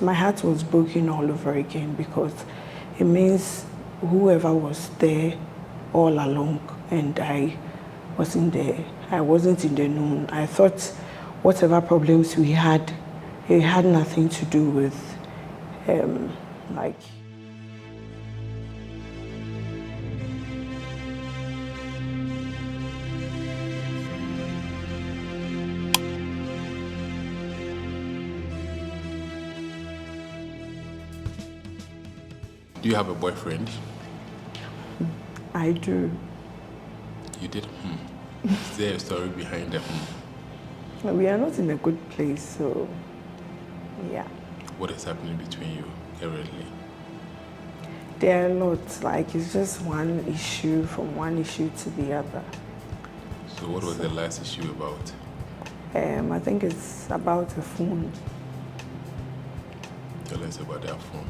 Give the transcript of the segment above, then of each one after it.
My heart was broken all over again because it means whoever was there all along and I wasn't there. I wasn't in the known. I thought whatever problems we had, it had nothing to do with like. Do you have a boyfriend? I do. You did? Is there a story behind that? We are not in a good place, so yeah. What is happening between you currently? There are lots, like it's just one issue from one issue to the other. So what was the last issue about? I think it's about a phone. Tell us about that phone.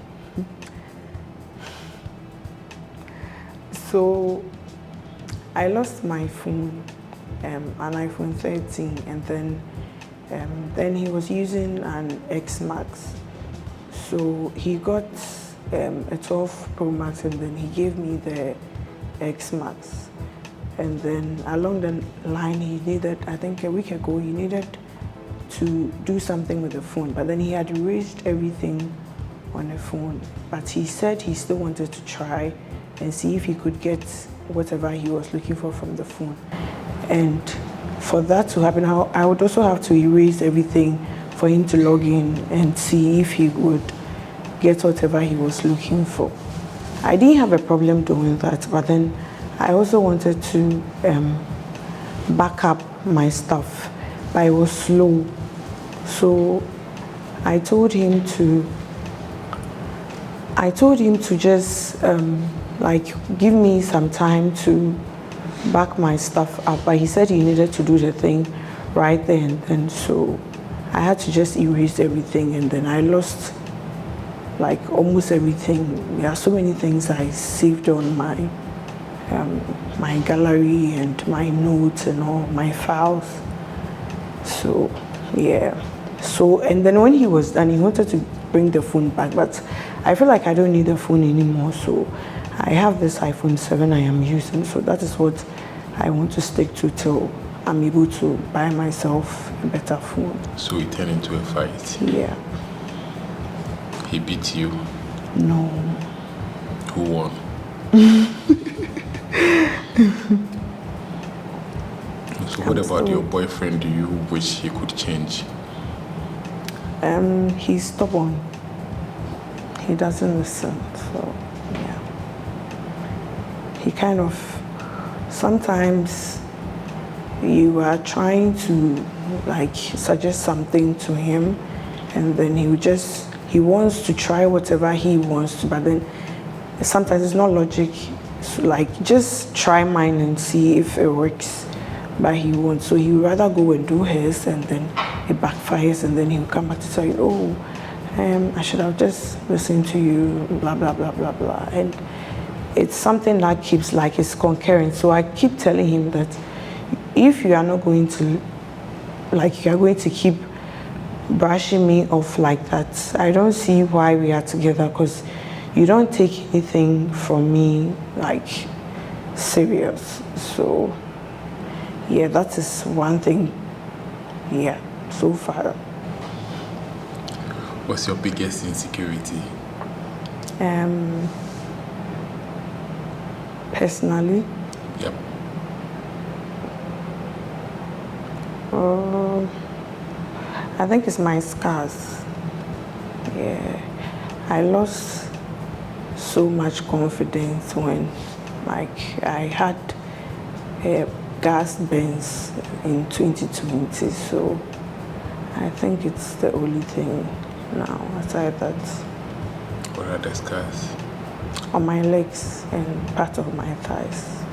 So I lost my phone, an iPhone 13, and then he was using an X Max. So he got a 12 Pro Max, and then he gave me the X Max. And then along the line, he needed, I think a week ago, he needed to do something with the phone, but then he had erased everything on the phone. But he said he still wanted to try and see if he could get whatever he was looking for from the phone. And for that to happen, I would also have to erase everything for him to log in and see if he would get whatever he was looking for. I didn't have a problem doing that, but then I also wanted to back up my stuff, but it was slow. So I told him to just like give me some time to back my stuff up, but he said he needed to do the thing right there and then, so I had to just erase everything, and then I lost like almost everything. There are so many things I saved on my gallery and my notes and all my files. So yeah, so and then when he was done, he wanted to bring the phone back, but I feel like I don't need the phone anymore, so I have this iPhone 7 I am using, so that is what I want to stick to till I'm able to buy myself a better phone. So it turned into a fight? Yeah. He beat you? No. Who won? So what about your boyfriend? Do you wish he could change? He's stubborn. He doesn't listen, so yeah. He kind of, sometimes you are trying to like suggest something to him, and then he wants to try whatever he wants to, but then sometimes it's not logic. So like, just try mine and see if it works, but he won't. So he would rather go and do his, and then it backfires, and then he'll come back to tell you, oh, I should have just listened to you, blah, blah, blah, blah, blah. And it's something that keeps like, it's concurrent. So I keep telling him that if you are not going to, like, you are going to keep brushing me off like that, I don't see why we are together, because you don't take anything from me like serious. So yeah, that is one thing, yeah, so far. What's your biggest insecurity? Personally? Yep. I think it's my scars. Yeah, I lost so much confidence when, like, I had gas burns in 2020, so I think it's the only thing now. Aside that, What are the scars? On my legs and part of my thighs.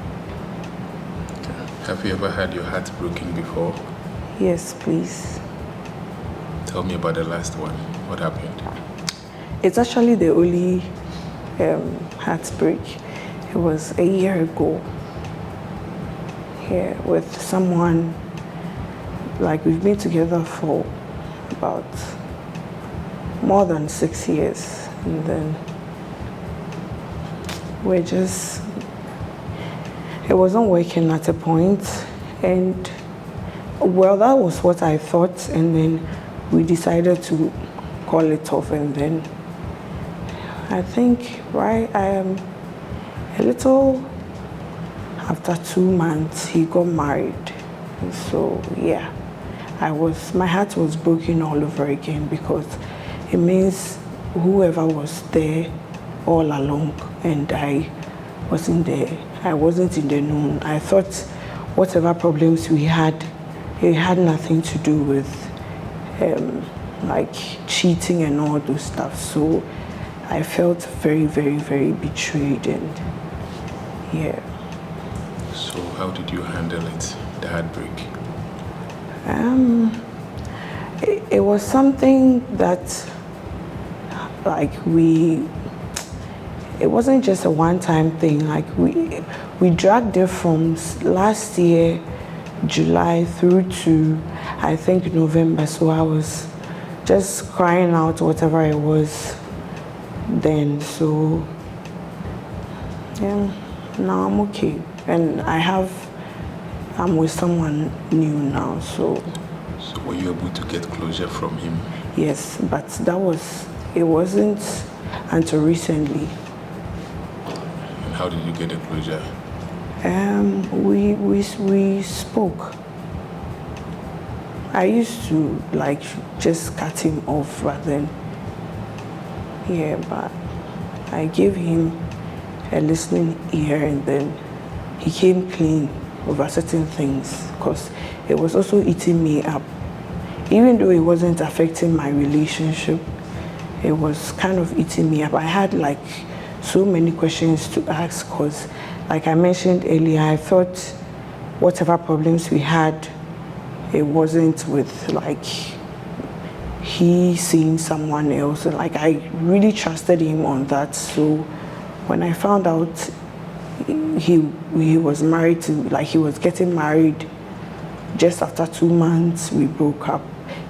Have you ever had your heart broken before? Yes, please. Tell me about the last one. What happened? It's actually the only heartbreak. It was a year ago. Here with someone, like we've been together for about more than 6 years. And then it wasn't working at a point. And well, that was what I thought. And then we decided to call it off. And then I think, right, I am a little after 2 months, he got married. And so, yeah, my heart was broken all over again, because it means whoever was there all along and I wasn't there. I wasn't in the known. I thought whatever problems we had, it had nothing to do with like cheating and all those stuff. So I felt very, very, very betrayed, and yeah. So how did you handle it, the heartbreak? It was something that, like, it wasn't just a one-time thing. Like, we dragged it from last year, July, through to, I think, November. So I was just crying out whatever it was then. So, yeah, now I'm okay. And I'm with someone new now, so. So were you able to get closure from him? Yes, but it wasn't until recently. And how did you get the closure? We spoke. I used to, like, just cut him off rather than, yeah, but I gave him a listening ear, and then he came clean over certain things, because it was also eating me up. Even though it wasn't affecting my relationship, it was kind of eating me up. I had, like, so many questions to ask, because, like I mentioned earlier, I thought whatever problems we had, it wasn't with, like, he seeing someone else. Like, I really trusted him on that. So when I found out he was married to, like, he was getting married, just after 2 months we broke up.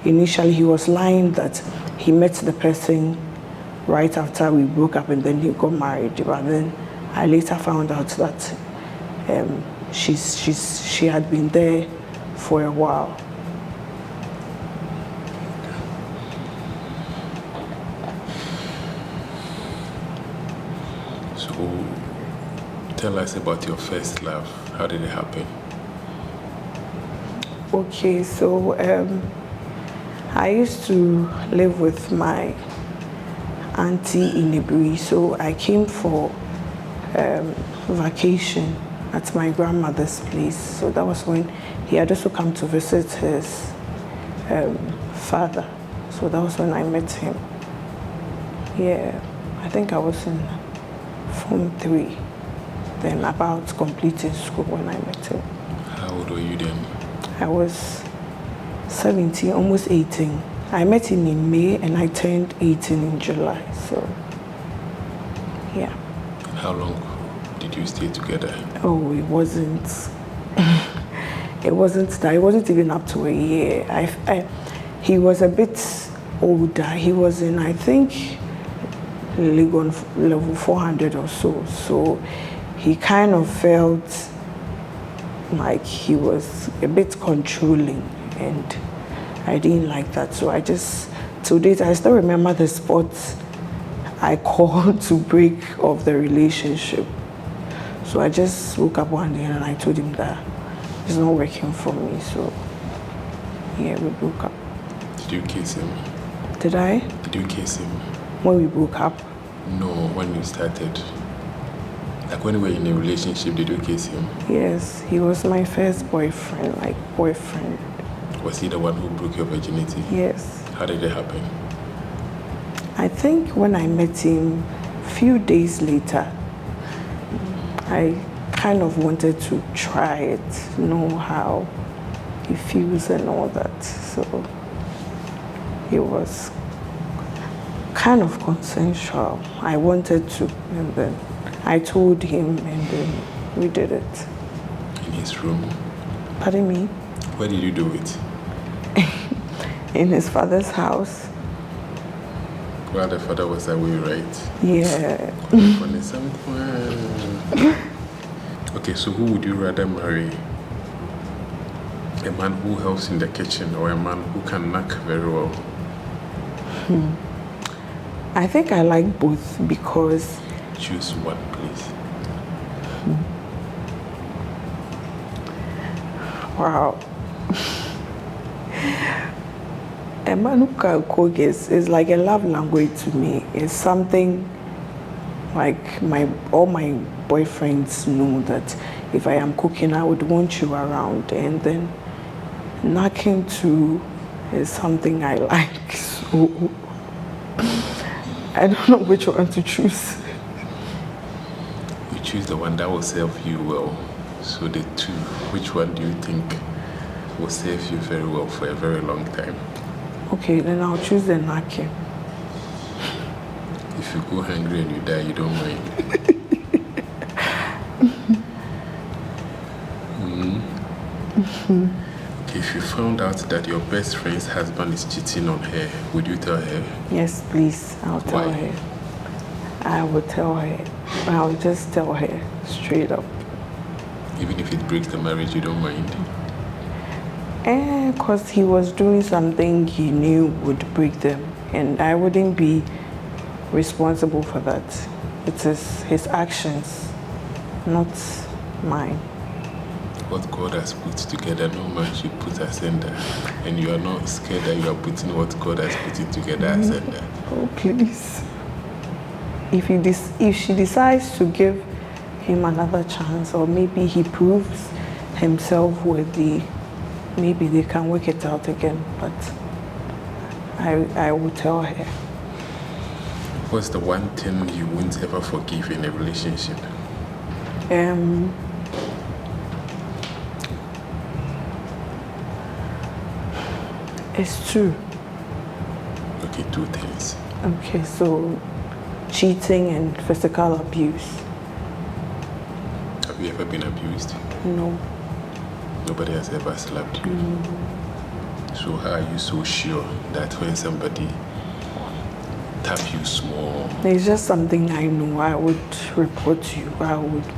Initially he was lying that he met the person right after we broke up and then he got married. But then I later found out that she had been there for a while. So tell us about your first love. How did it happen? Okay, so I used to live with my auntie in Ibri, so I came for vacation at my grandmother's place. So that was when he had also come to visit his father. So that was when I met him. Yeah, I think I was in Form 3, then about completing school when I met him. How old were you then? I was 17, almost 18. I met him in May and I turned 18 in July, so yeah. How long did you stay together? Oh, it wasn't that. It wasn't even up to a year. He was a bit older. He was in, I think, level 400 or so. So he kind of felt like he was a bit controlling, and I didn't like that. So to date, I still remember the spot I called to break off the relationship. So I just woke up one day and I told him that it's not working for me. So yeah, we broke up. Did you kiss him? Did I? Did you kiss him? When we broke up? No, when you started. Like when we were in a relationship, did you kiss him? Yes, he was my first boyfriend, boyfriend. Was he the one who broke your virginity? Yes. How did it happen? I think when I met him, a few days later, I kind of wanted to try it, know how he feels and all that. So it was kind of consensual. I wanted to, and then I told him, and then we did it. In his room? Pardon me? Where did you do it? In his father's house. While the father was away, right? Yeah. Funny someone. Okay, so who would you rather marry? A man who helps in the kitchen or a man who can knock very well? I think I like both because... Choose one, please. Wow. A man who can cook is like a love language to me. It's something like all my boyfriends know that if I am cooking, I would want you around. And then knocking too is something I like. So I don't know which one to choose. You choose the one that will serve you well. So the two, which one do you think will serve you very well for a very long time? Okay, then I'll choose the knocking. If you go hungry and you die, you don't mind. Okay, if you found out that your best friend's husband is cheating on her, would you tell her? Yes, please. I'll tell Why? her. I will tell her. I'll just tell her straight up. Even if it breaks the marriage, you don't mind? Because he was doing something he knew would break them, and I wouldn't be responsible for that. It is his actions, not mine. What God has put together, no man should put asunder. And you are not scared that you are putting what God has put together asunder. Oh, please. If she decides to give him another chance, or maybe he proves himself worthy, maybe they can work it out again. But I will tell her. What's the one thing you won't ever forgive in a relationship? It's true. Okay, two things. Okay, so cheating and physical abuse. Have you ever been abused? No. Nobody has ever slapped you. So how are you so sure that when somebody tap you small? It's just something I know. I would report to you.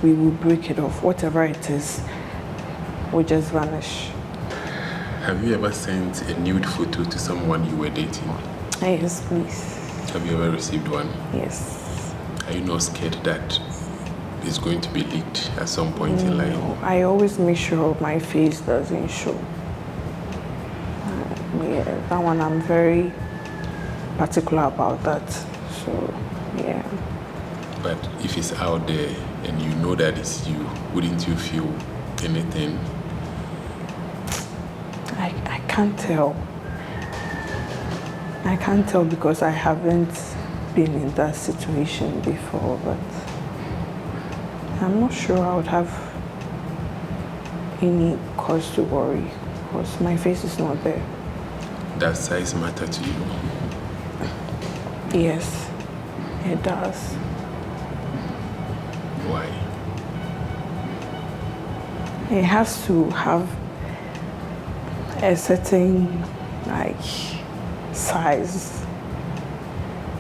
We will break it off. Whatever it is will just vanish. Have you ever sent a nude photo to someone you were dating? Yes, please. Have you ever received one? Yes. Are you not scared that it's going to be leaked at some point in life? No, I always make sure my face doesn't show. Yeah, that one I'm very particular about that. So, yeah. But if it's out there and you know that it's you, wouldn't you feel anything? I can't tell. I can't tell because I haven't been in that situation before, but I'm not sure I would have any cause to worry because my face is not there. Does size matter to you? Yes, it does. Why? It has to have a certain size.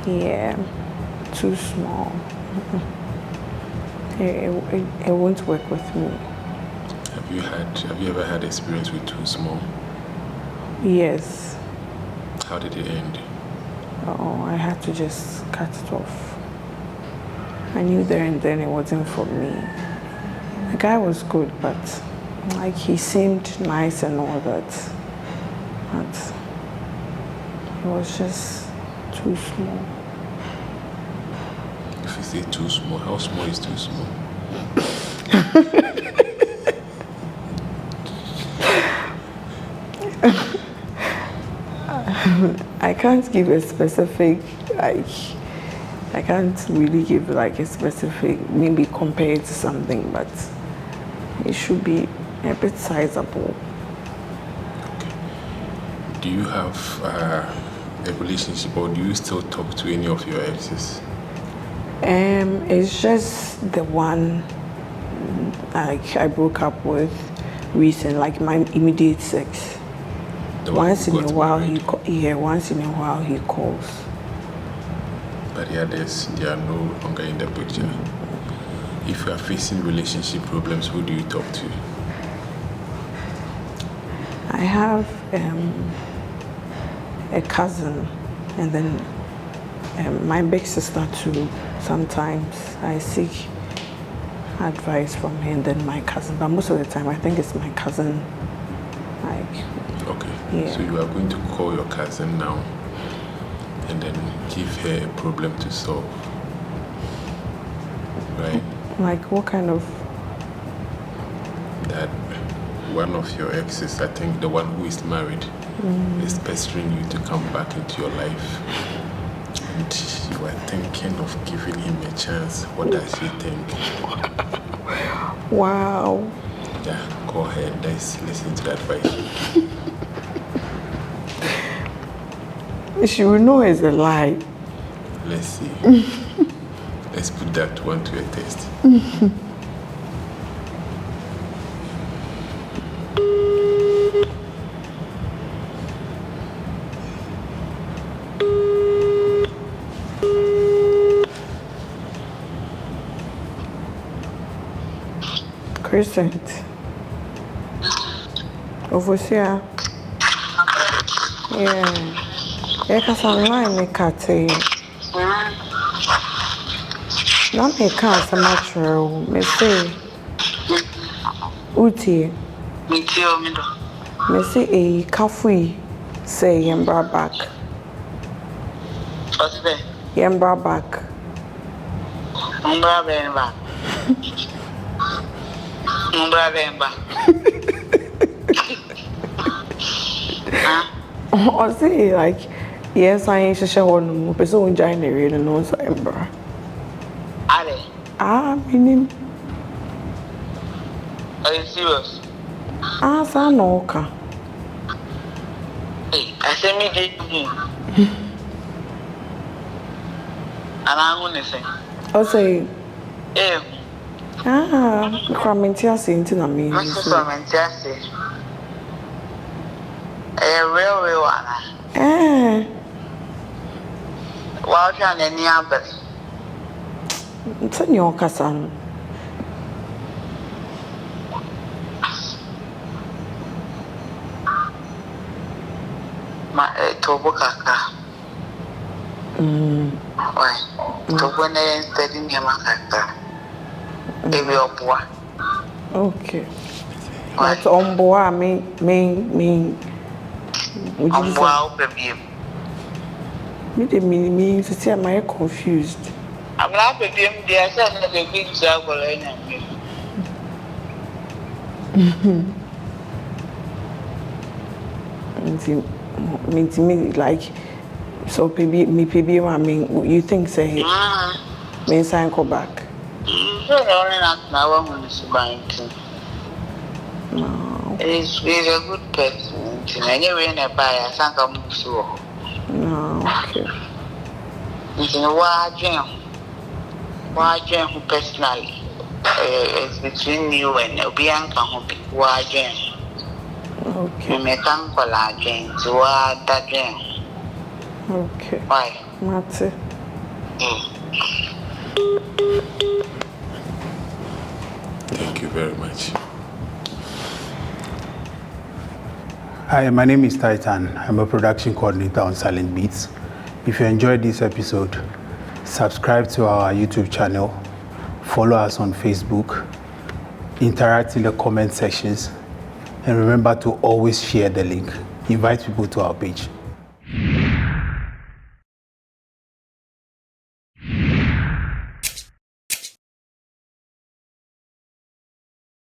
Yeah, too small. It won't work with me. Have you ever had experience with too small? Yes. How did it end? Oh, I had to just cut it off. I knew there and then it wasn't for me. The guy was good, but he seemed nice and all that. But it was just too small. If you say too small, how small is too small? I can't give a specific, I can't really give a specific, maybe compare it to something, but it should be a bit sizable. Okay. Do you have a relationship or do you still talk to any of your exes? It's just the one I broke up with recently, my immediate ex. Once in a while he calls. but the others, they are no longer in the picture. If you are facing relationship problems, who do you talk to? I have a cousin, and then my big sister too. Sometimes I seek advice from her, and then my cousin. But most of the time, I think it's my cousin. Like, okay, yeah. So you are going to call your cousin now, and then give her a problem to solve, right? Like what kind of? That one of your exes, I think the one who is married, is pestering you to come back into your life. And you are thinking of giving him a chance. What does she think? Wow. Yeah, go ahead. Let's listen to that advice. She will know it's a lie. Let's see. Let's put that one to a test. Crescent. Overseer. Yeah. Yeah, cause online me kate. Na me ka samatro. Me say. Uti. Me too, me do. Me say a kafui. Say yembra back. What's that? Yembra back. Umbra bemba. Umbra bemba. Or say like, yes, I ain't sure one person join the real no so yembra. Ale. Meaning. Are you serious? Sa no ka. Hey, I say me did him. And I'm gonna say. O say. Eh. Kwamentia say into na me. Mr. Fermentasi. Real one. Wow, can any other? It's in your cousin. My Tobo Kaka. Why? Tobo ne studying him a kaka. Baby or boy. Okay. But on board, me. Would you say? Wow, baby. Me the mean to say am I confused? I'm not with him, dear son, the big circle in me. To me like so maybe I mean you think say me sign go back. So only not now when it's buying. No. He's a good person. Anyway, in a buyer, I think I'm so. No, okay. It's in a wide jam personally. It's between you and Bianca who be wide jam. Okay. You make uncle again to wide that jam. Okay. Why? Mate. Thank you very much. Hi, my name is Titan. I'm a production coordinator on Silent Beats. If you enjoyed this episode, subscribe to our YouTube channel, follow us on Facebook, interact in the comment sections, and remember to always share the link. Invite people to our page.